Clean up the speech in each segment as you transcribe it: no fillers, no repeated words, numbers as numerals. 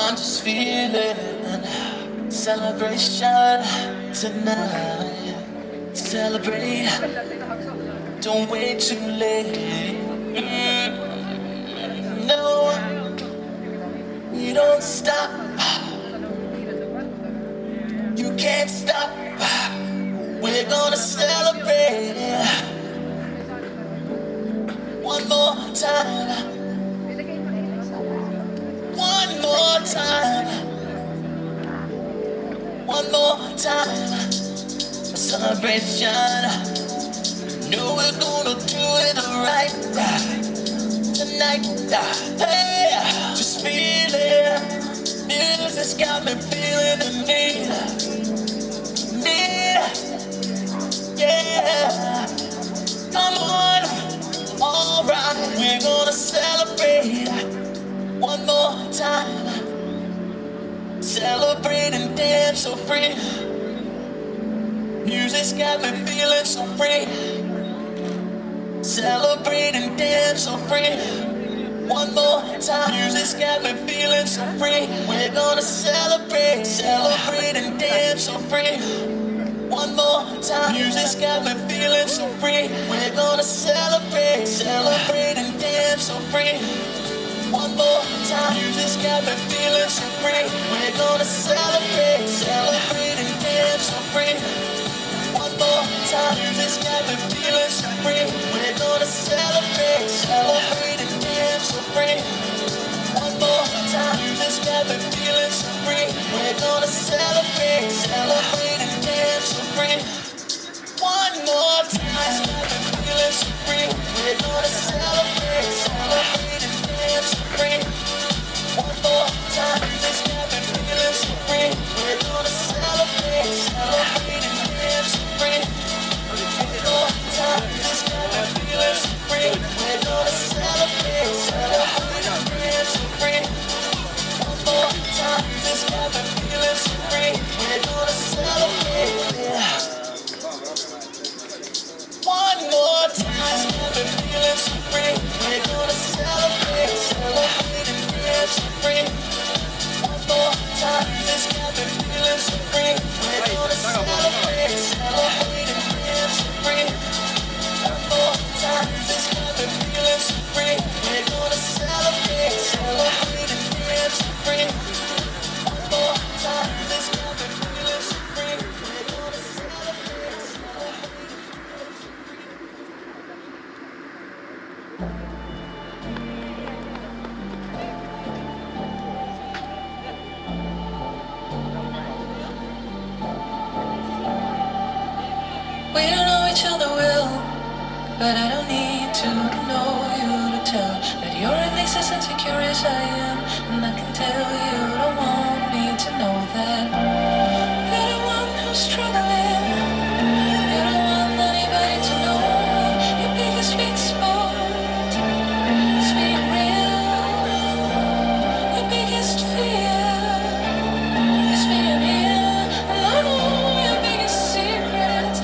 I'm just feeling celebration tonight. Celebrate, don't wait too late. No, you don't stop. You can't stop. We're gonna celebrate one more time. One more time. One more time. Celebration. Know we're gonna do it right tonight. Hey, just feel it. Music's got me feeling the need. Yeah. Come on. Alright, we're gonna celebrate one more time. Celebrate and dance so free. Music's got me feeling so free. Celebrate and dance so free. One more time. Music's got me feeling so free. We're gonna celebrate, celebrate and dance so free. One more time. Music's got me feeling so free. We're gonna celebrate, celebrate and dance so free. One more time. Music's got me feeling so free. We're gonna celebrate, celebrate and dance so free. One more time. Music's got me feeling so free. We're gonna celebrate, celebrate and dance so free. One more time. Music's got me feeling so free. We're gonna celebrate, celebrate and dance so free. One more time. Got me feeling so free. We're gonna celebrate, celebrate and dance so free. One more time. Music's got me feeling so free. We're gonna celebrate, celebrate and dance so free. One more time. Music's got me feeling so free. We're gonna celebrate, celebrate and dance so free. One more time. Music's got me feeling so free. We're gonna celebrate. One more time. Got me feeling so free. We're gonna celebrate, celebrate and dance so free. One more time. Music's got me feeling so free. We're gonna celebrate, celebrate and dance so free. One more time. Music's got me feeling so free. We're gonna celebrate, celebrate and dance so free. One more time. Music's got me feeling so free. We're gonna celebrate, celebrate. We don't know each other well, but I don't need to know you to tell that you're at least as insecure as I am, and I can tell you don't want me to know that you're the one who's struggling. You don't want anybody to know your biggest weak spot. It's being real. Your biggest fear is being here, and I know your biggest secrets.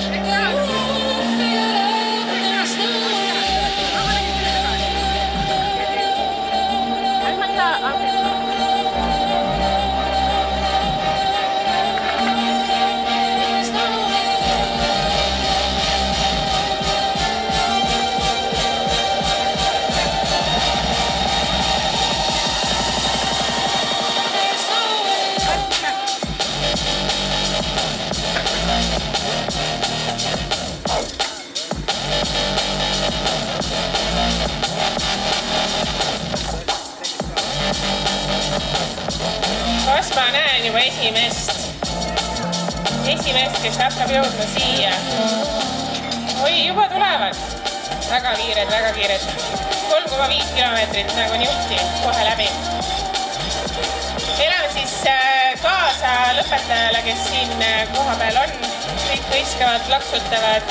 kas ma näen juba esimest, kes hakkab jõudma siia? Oi, juba tulevad. Väga kiired. 3,5 kilomeetrit nagu niuhti kohe läbi. Elame siis kaasa lõpetajale, kes siin koha peal on. Kõik hõiskavad, plaksutavad.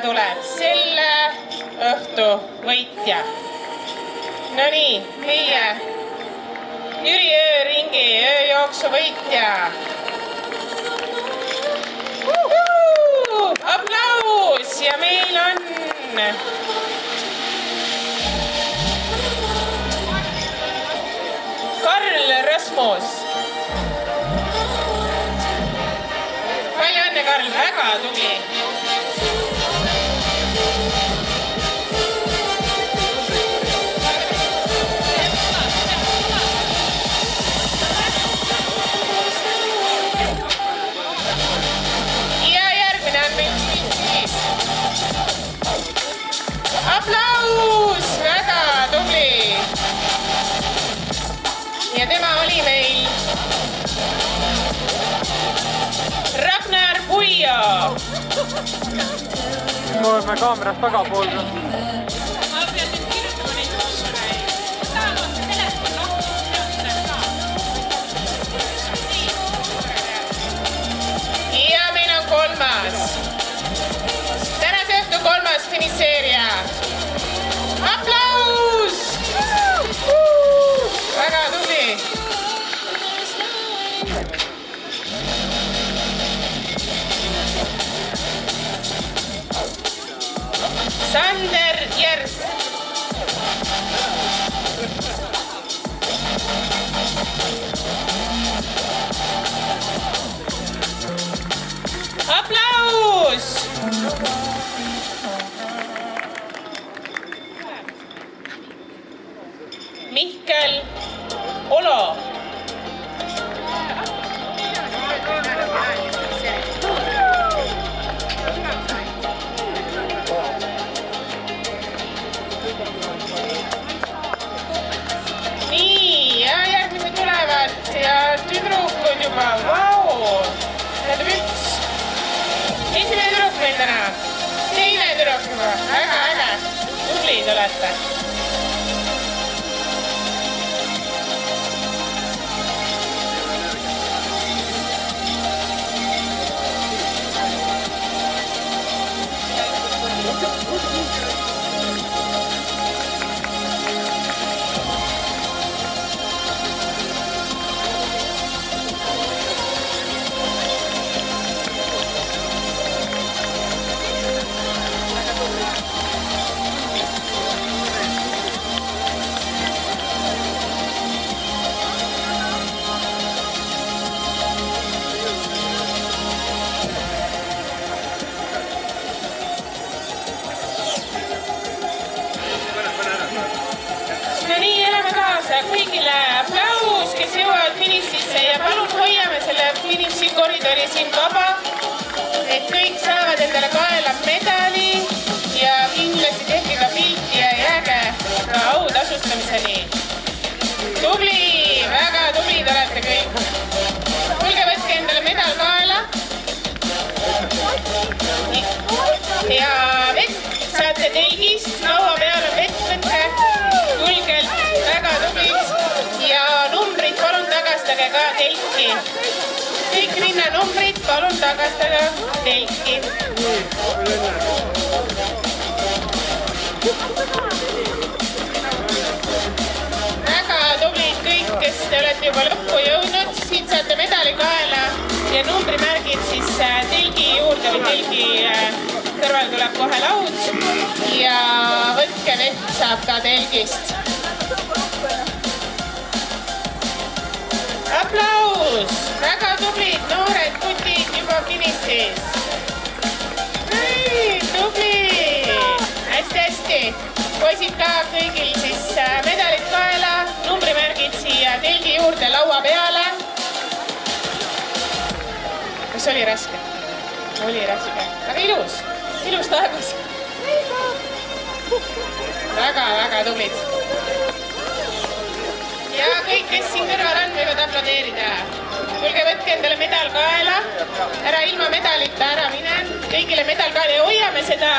tuleb selle õhtu võitja. Nonii, meie Jüri ööringi ööjooksu võitja. Aplaus ja meil on Karl Rasmus. Palju õnne, Karl, väga tubli. Ja järgmine on meil siis. Aplaus, väga tubli. Ja tema oli meil Ragnar Puijo. Loeme kaamerast tagapoolda. Ma pean nüüd kirjutama neid numbreid. Tahal on see telefon ja meil on kolmas. Tänase õhtu kolmas finiseerija. Aplaus! Väga tubli. Sander Järv. Aplaus! Mihkel Olo. Nii, ja järgmised tulevad ja tüdrukud juba, vau! Tähendab üks. Esimene tüdruk meil täna. Teine tüdruk juba, väga äge. Tublid olete. Kõigile aplaus, kes jõuavad finišisse ja palun hoiame selle finišikoridori siin vaba, et kõik saavad endale kaela medali ja kindlasti tehke ka pilti ja jääge ka autasustamiseni. Tubli, väga tublid olete kõik. Tulge võtke endale medal kaela. Ja vett saate telgist, laua peal on vett võtke. Julgelt, väga tublid ja numbrid palun tagastage ka telki. Kõik rinna numbrid palun tagastage telki. Väga tublid kõik, kes te olete juba lõppu jõudnud. Siit saate medali kaela ja numbrimärgid siis telgi juurde või telgi kõrval tuleb kohe laud ja võtke vett saab ka telgist. Aplaus! Väga tublid noored kutid juba finišis. Tubli! Hästi-hästi. Poisid ka kõigil siis medalid kaela, numbrimärgid siia telgi juurde laua peale. Kas oli raske? Oli raske. Aga ilus. Ilus taevas. Väga tublid. Ja kõik, kes siin kõrval on, võivad aplodeerida. Tulge võtke endale medal kaela. Ära ilma medalita ära mine. Kõigile medal kaela ja hoiame seda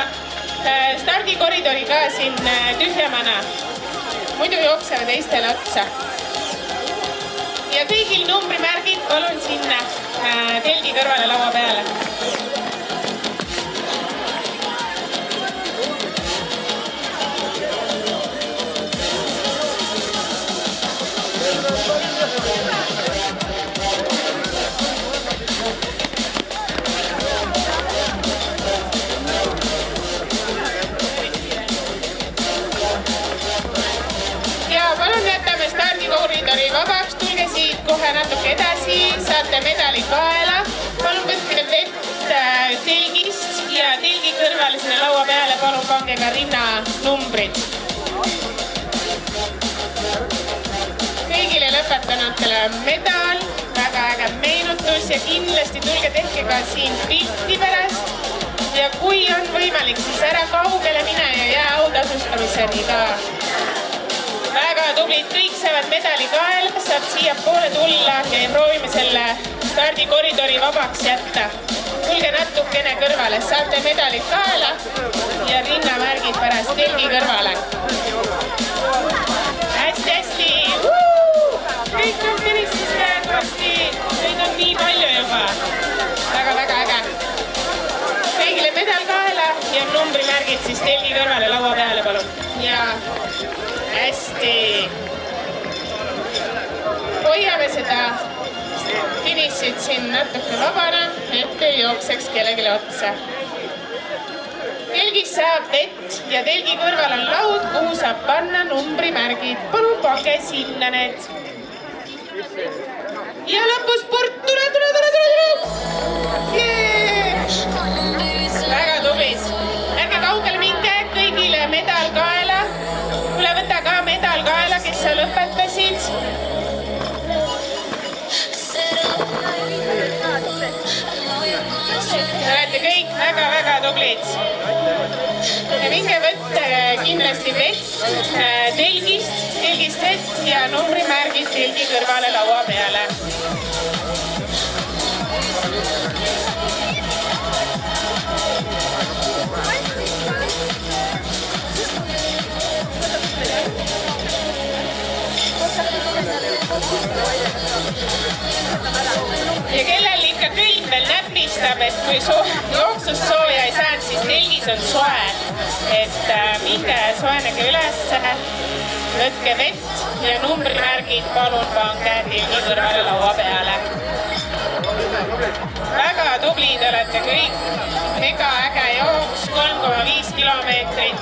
stardikoridori ka siin tühjamana. Muidu jooksevad teistele otsa. Ja kõigil numbrimärgid palun sinna telgi kõrvale laua peale. kohe natuke edasi, saate medali kaela. Palun võtke vett telgist ja telgi kõrvale sinna laua peale palun pange ka rinnanumbrid. Kõigile lõpetanutele medal, väga äge meenutus ja kindlasti tulge tehke ka siin pilti pärast. Ja kui on võimalik, siis ära kaugele mine ja jää autasustamiseni ka. Väga tublid, kõik saavad medali kaela, saab siia poole tulla ja proovime selle stardikoridori vabaks jätta. Tulge natukene kõrvale, saate medalid kaela ja rinnamärgid pärast telgi kõrvale. Hästi! Kõik on tenistis käekosti, neid on nii palju juba. Väga äge. Kõigile medal kaela ja numbrimärgid siis telgi kõrvale laua peale, palun. Ja hästi. Hoiame seda finišit siin natuke vabana, et ei jookseks kellelegi otsa. Telgis saab vett ja telgi kõrval on laud, kuhu saab panna numbrimärgid. Palun pange sinna need. Ja lõpusport, tule! Väga tublid. Ärge kaugele minge, kõigile medal kaela. Tule võta ka medal kaela, kes sa lõpetasid. Te olete kõik väga tublid. Ja minge võtta kindlasti vett telgist vett ja numbrimärgid telgi kõrvale laua peale. Ja kellel ikka kõik veel näpistab, et kui jooksus sooja ei saanud, siis telgis on soe. Et minge soenege üles, võtke vett ja numbrimärgid palun pange telgi kõrvale laua peale. Väga tublid olete kõik. Mega äge jooks, 3,5 kilomeetrit.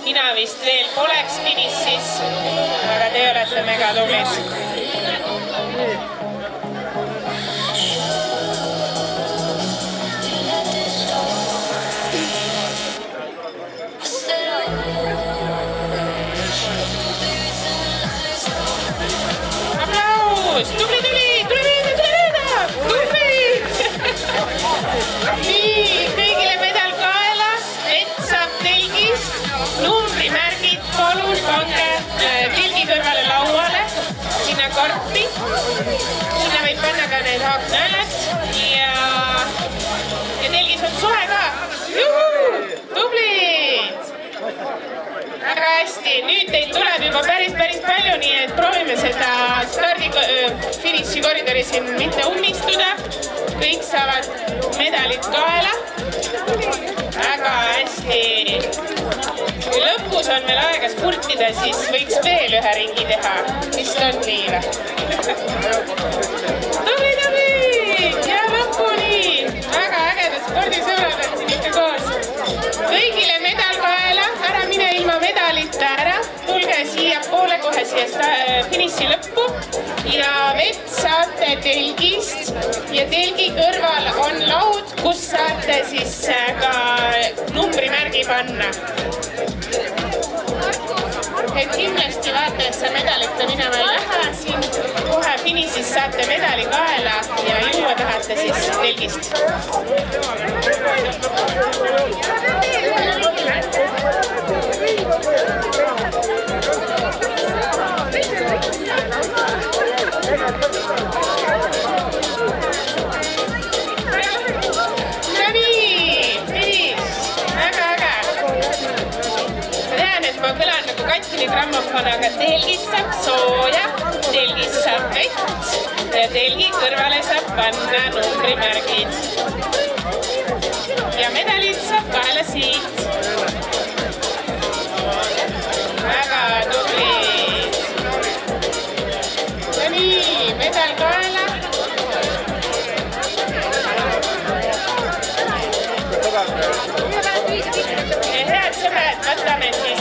Mina vist veel poleks finišis, aga te olete mega tublid. Aplaus! Tubli! Nii, kõigile medal kaela, vett saab telgist, numbrimärgid palun pange telgi kõrvale lauale, sinna karpi. Sinna võib panna ka need haaknõelad ja telgis on soe ka. Juhu! Tublid! Väga hästi, nüüd teid tuleb juba päris palju, nii et proovime seda finišikoridori siin mitte ummistuda. Kõik saavad medalid kaela. Väga hästi. Kui lõpus on veel aega spurtida, siis võiks veel ühe ringi teha. Vist on nii või? Tubli! Ja lõpuni! Väga ägedad spordisõbrad on siin ikka koos. Kõigile medal kaela, ära mine ilma medalita ära. Tulge siia poole kohe siia finiši lõppu ja vett saate telgist ja telgi kõrval on laud, kus saate siis ka numbrimärgi panna. Et kindlasti vaata, et see medalita minema ei lähe, siin kohe finišis saate medali kaela ja juua tahate siis telgist. Aga telgis saab sooja, telgis saab vett ja telgi kõrvale saab panna numbrimärgid. Ja medalid saab kaela siit. Väga tublid. Ja nii, medal kaela. Ja head sõbrad, võtame siis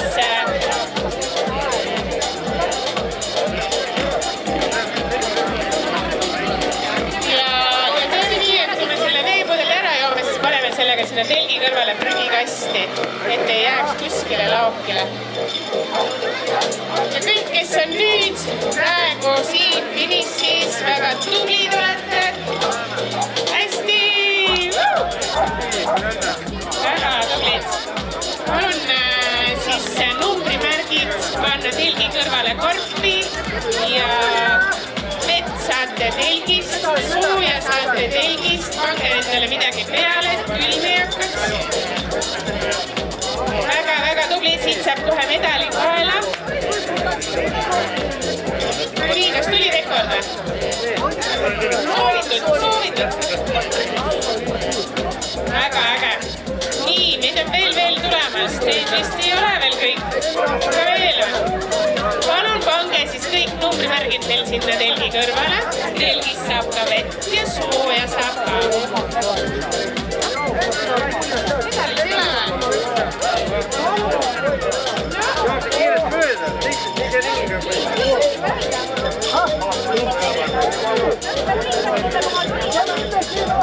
ei jääks kuskile laokile. Ja kõik, kes on nüüd praegu siin finišis, väga tublid olete. Hästi! Väga tublid. Palun siis numbrimärgid panna telgi kõrvale korpi ja vett saate telgist, sooja saate telgist, pange endale midagi peale, et külm ei hakkaks. Väga tubli, siit saab kohe medali kaela. Nii, kas tuli rekord või? Soovitud. Väga äge. Nii, meid on veel tulemas. Teid vist ei ole veel kõik. Ka veel on. Palun pange siis kõik numbrimärgid veel sinna telgi kõrvale. Telgist saab ka vett ja sooja saab ka. Medalid tulema.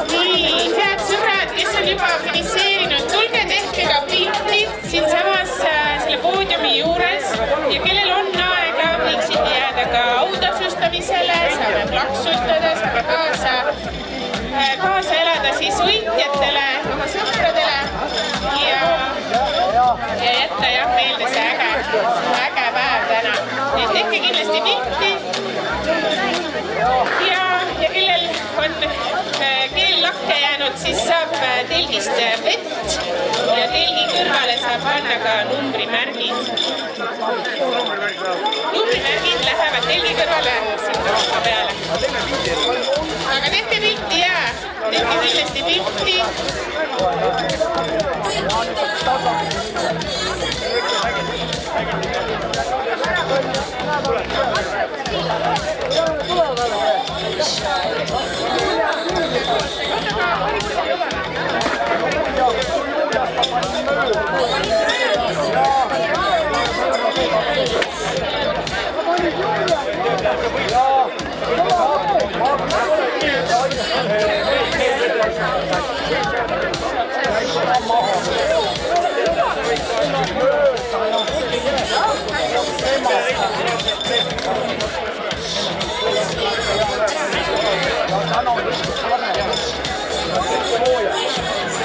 Nii, head sõbrad, kes on juba finiseerinud, tulge tehke ka pilti siinsamas selle poodiumi juures ja kellel on aega, võiksid jääda ka autasustamisele, saame plaksutada, saame kaasa elada siis võitjatele, oma sõpradele ja jätta jah meelde see äge päev täna. Nii et tehke kindlasti pilti ja kellel on keel lakke jäänud, siis saab telgist vett ja telgi kõrvale saab panna ka numbrimärgid. Numbrimärgid lähevad telgi kõrvale sinna osa peale. Aga tehke pilti ja tehke kindlasti pilti.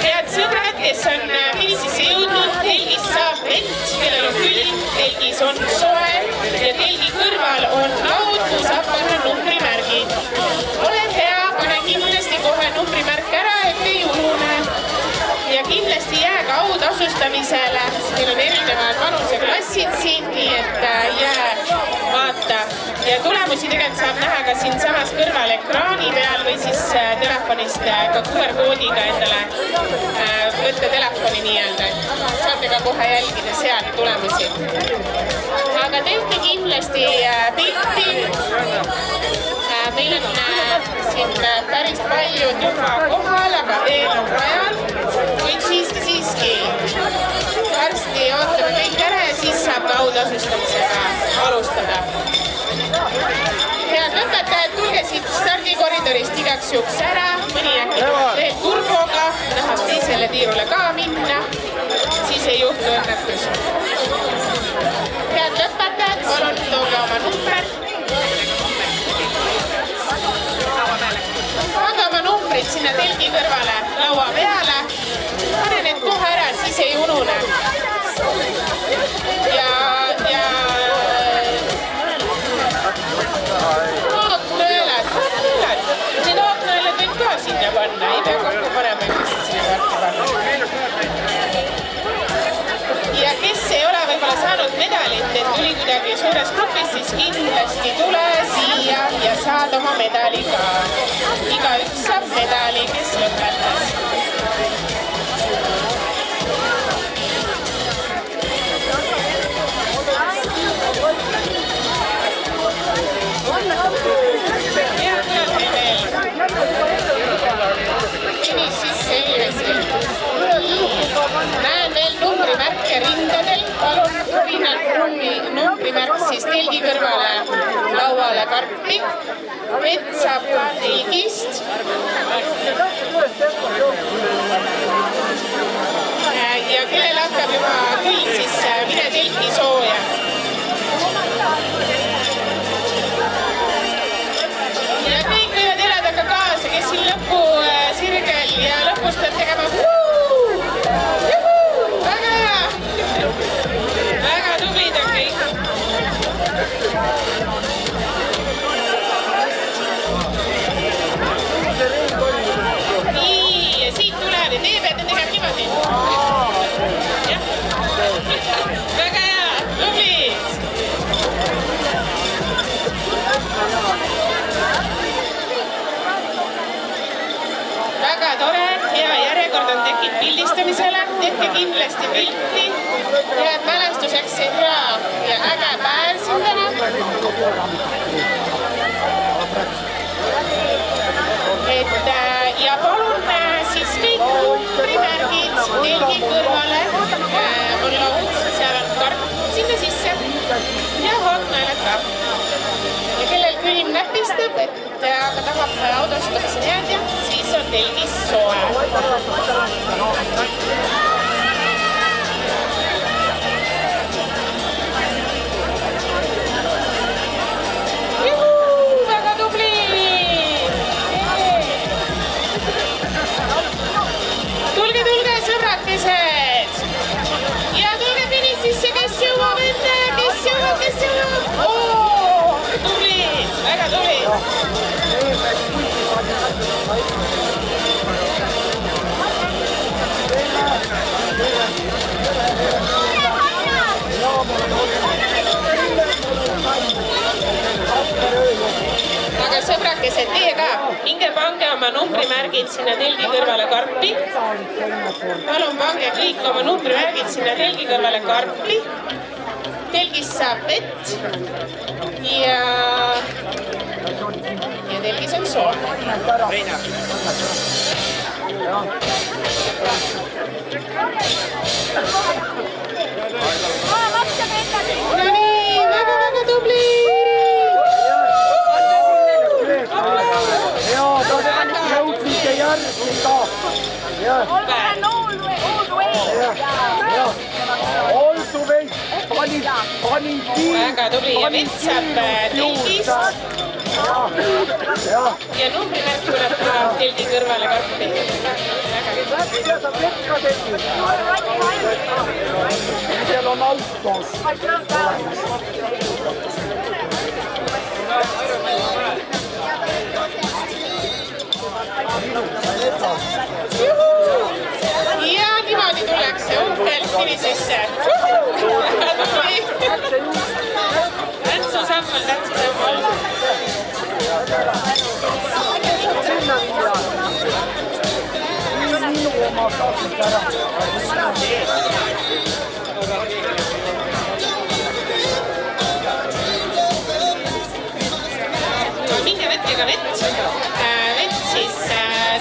Head sõbrad, kes on finišisse jõudnud, telgis saab vett, kellel on külm, telgis on soe ja telgi kõrval on laud, kus saab panna numbrimärgid. Ole hea, pane kindlasti kohe numbrimärk ära, et ei unune. Ja kindlasti jääga autasustamisele, meil on erinevad vanuseklassid siin, nii et jää vaata. Ja tulemusi tegelikult saab näha ka siin samas kõrval ekraani peal või siis telefonist ka QR-koodiga endale võtta telefoni nii-öelda. Saate ka kohe jälgida seal tulemusi. Aga tehke kindlasti pilti. Meil on siin päris paljud juba kohal, aga veel on vajal. Kuid siiski. Varsti ootame kõik ära ja siis saab ka autasustamisega alustada. Head lõpetajad, tulge siit stardikoridorist igaks juhuks ära, mõni äkki tuleb veel turboga, tahab teisele tiirule ka minna, siis ei juhtu õnnetus. Head lõpetajad, palun tooge oma number. Pange oma numbrid sinna telgi kõrvale laua peale, pane need kohe ära, siis ei unune. Ja need aaknõelad võid ka sinna panna, ei pea kokku panema, kes sinna parki panna. Ja kes ei ole võib-olla saanud medalit, et tuli kuidagi suures grupis, siis kindlasti tule siia ja saad oma medali ka. Igaüks saab medali, kes lõpetas. Näen veel numbrimärke rindadel, palun numbrimärk siis telgi kõrvale lauale karpi. Vett saab ka telgist. Ja ja kellel hakkab juba külm, siis mine telki sooja. Ja kõik võivad elada ka kaasa, kes siin lõpu sirgel ja lõpus peab tegema väga hea. Väga tublid on kõik. Nii, ja siit tuleb ja teie peate tegema niimoodi. Jah. Väga hea, tublid. Väga tore, hea järjekord on tekkinud pildistamisele. Tehke kindlasti pilti. Head mälestuseks see hea ja äge päev siin täna. Ja palun siis kõik numbrimärgid telgi kõrvale on laud, seal on karp sinna sisse ja haaknaelad ka. Ja kellel külm näpistab, aga tahab autostumise head ja siis on telgis soe. Väga tubli! Tulge, sõbrakesed! Ja tulge finississe, kes jõuab enne, kes jõuab! Oo, tublid, väga tublid! Aga sõbrakesed, teie ka, minge pange oma numbrimärgid sinna telgi kõrvale karpi. Palun pange kõik oma numbrimärgid sinna telgi kõrvale karpi. Telgis saab vett ja telgis on sool. No nii, väga tubli! Väga tubli ja vett saab telgist ja numbrimärk tuleb ka telgi kõrvale karpi. Seal on autos. Ja niimoodi tullakse uhkelt sinisesse. Tantsusammul. Minge võtke ka vett. Vett siis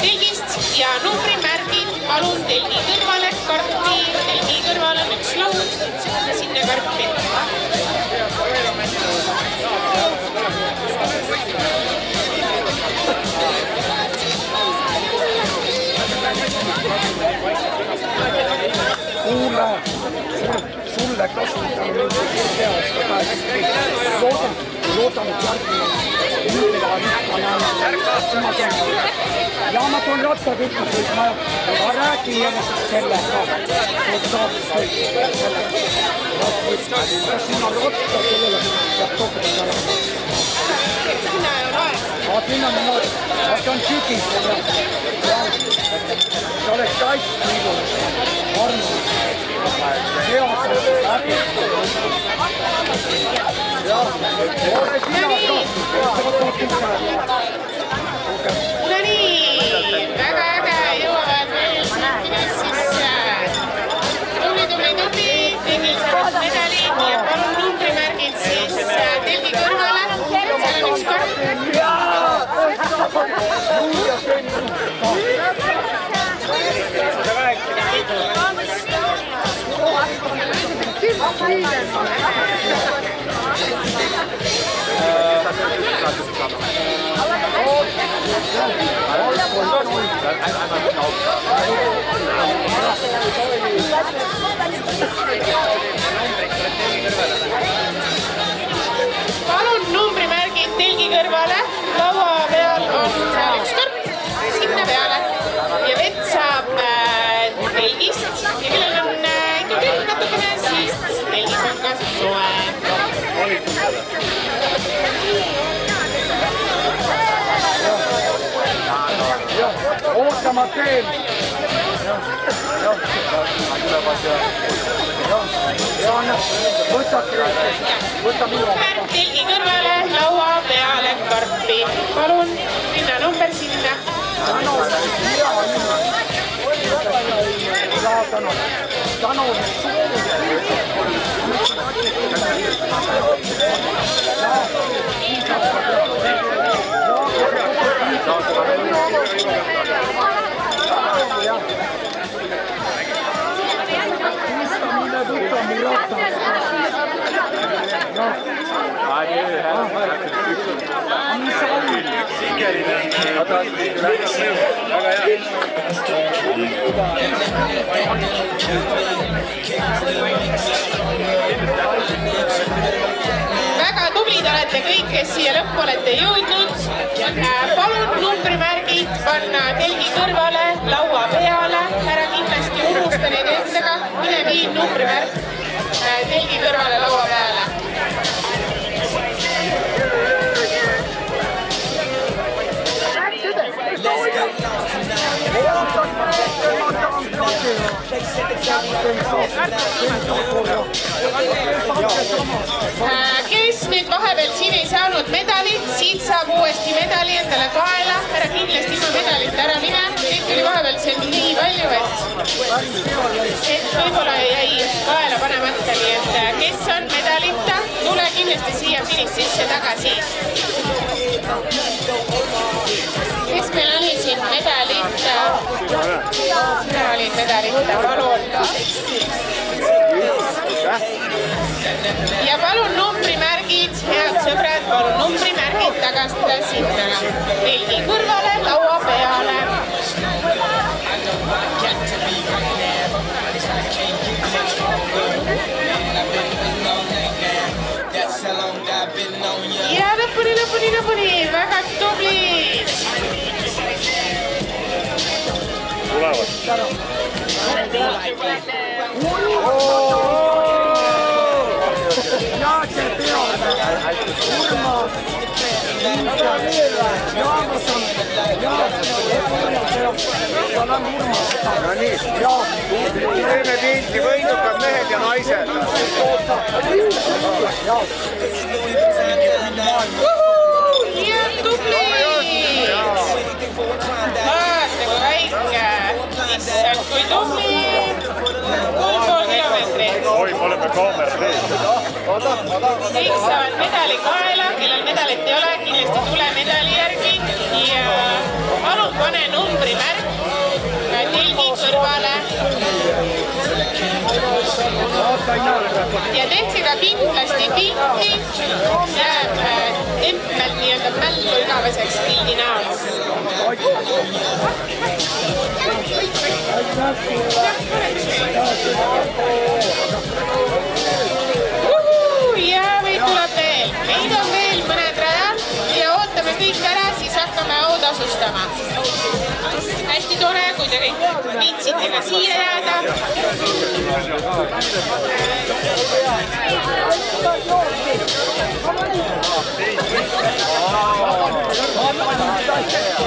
telgist ja numbrimärgid palun telgi kõrvale karpi. Telgi kõrval on üks laud ja sinna karpi. Kuule, sulle kasutan nüüd see aasta päev. Loodan, et järgmine. Ja ma toon rattad ütlesid, ma räägin ennast sellega. Sinna rotta sellele peab topelda ära. Sinna on aeg. Sinna on aeg. See on sügis. See oleks hästi ilus. Armas. Hea see läbi. No nii, väga äge, jõuavad veel siis tubli, tegil saavad medalid ja palun numbrimärgid siis telgi kõrvale, seal on üks karp. Palun numbrimärgid telgi kõrvale, laua peal on seal üks kõrp, sinna peale ja vett saab telgist ja kellel on ikka külm natukene, siis telgis on ka soe. Ootama teen. Võta minu. Märk telgi kõrvale, laua peale karpi. Palun minna number sinna. Väga tublid olete kõik, kes siia lõppu olete jõudnud. Palun numbrimärgid panna telgi kõrvale, laua peale. Ära kindlasti unusta neid endaga. Mine viin numbrimärk telgi kõrvale, laua peale. Kes nüüd vahepeal siin ei saanud medalit, siit saab uuesti medali endale kaela. Ära kindlasti ilma medalita ära mine. Neid tuli vahepeal see nii palju, et võib-olla jäi kaela panemata. Nii et kes on medalita, tule kindlasti siia finississe tagasi. Kes meil oli siin medalita? Ära olid medalita, palun. Ja palun numbrimärgid, head sõbrad, palun numbrimärgid tagastada sinna telgi kõrvale, laua peale. Ja lõpuni, väga tublid. Tulevad. Jaake peale, Urmas, Jaamason, No nii, teeme pilti, võidukad mehed ja naised. Ja tublid. Vaata kui väike. Issand kui tubli. 3,5 kilomeetrit. Oi, me oleme kaamera teed. Kõik saavad medali kaela, kellel medalit ei ole, kindlasti tule medali järgi. Ja palun pane numbrimärk telgi kõrvale. Ja tehke ka kindlasti pilti. Jääb tempel nii-öelda mällu igaveseks pildi näol. Ja meid tuleb veel. Meid on veel mõned rajad ja ootame kõik ära, siis hakkame autasustama. Hästi tore, kui te kõik viitsite ka siia jääda.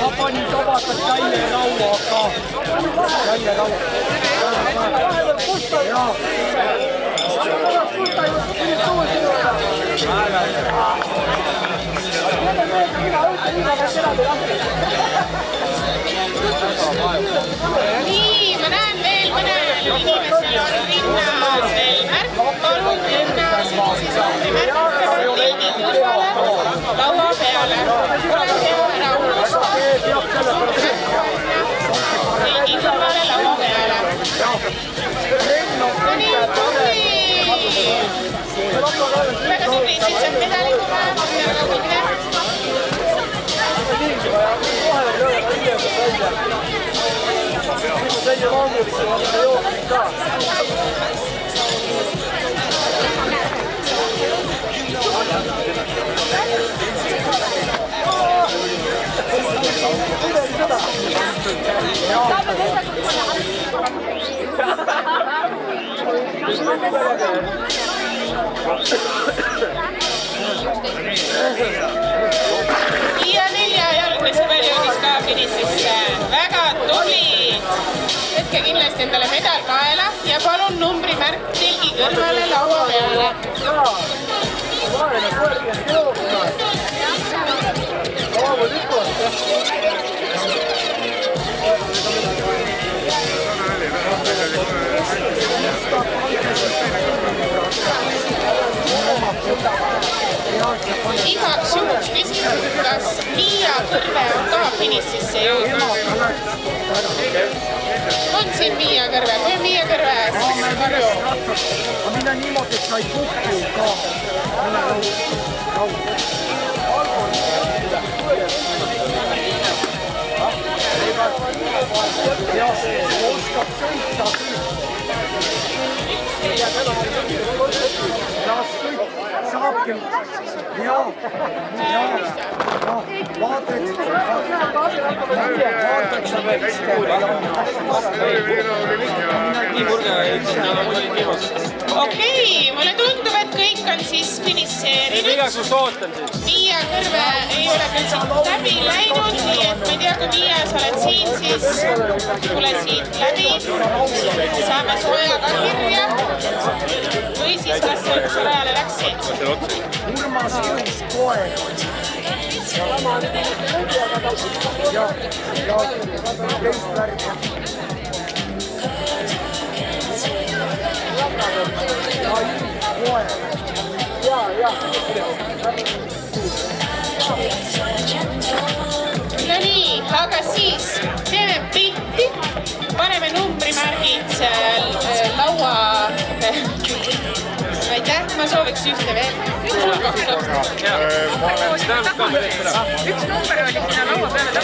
Ma panin tobakat käierauaga. Nii, ma näen veel mõnel inimesel on rinnas veel märk. Palun rinnas, siis on märk telgi kõrvale, laua peale. Ole hea, ära unusta. Telgi kõrvale, laua peale. No nii, tubli. Väga tubli, siis on medali kohe. Väga tubli. täie loomulikult on see jooksid ka. Ja 4-jalglase peal jõudis ka finišisse. Väga tubli. Võtke kindlasti endale medal kaela ja palun numbrimärk telgi kõrvale laua peale. Igaks juhuks küsin, kas Miia Kõrve on ka finišisse jõudnud? On siin Miia Kõrve? Kui on Miia Kõrve? Karju. Aga mine niimoodi, et sa ei kuhju ka. Ja see oskab sõita küll. Saabki. Okei, mulle tundub, et kõik on siis finišeerinud. Igaks juhuks ootan siis. Miia Kõrve ei ole küll siit läbi läinud, nii et ma ei tea, kui Miia, sa oled siin, siis tule siit läbi. Saame sooja ka kirja. Või siis kas sa üldse rajale läksid? Urmas jõus koer. Ja teist värvi. No nii, aga siis teeme pilti, paneme numbrimärgid laua. Aitäh, ma sooviks ühte veel. Ma olen seda ka. Üks number oli.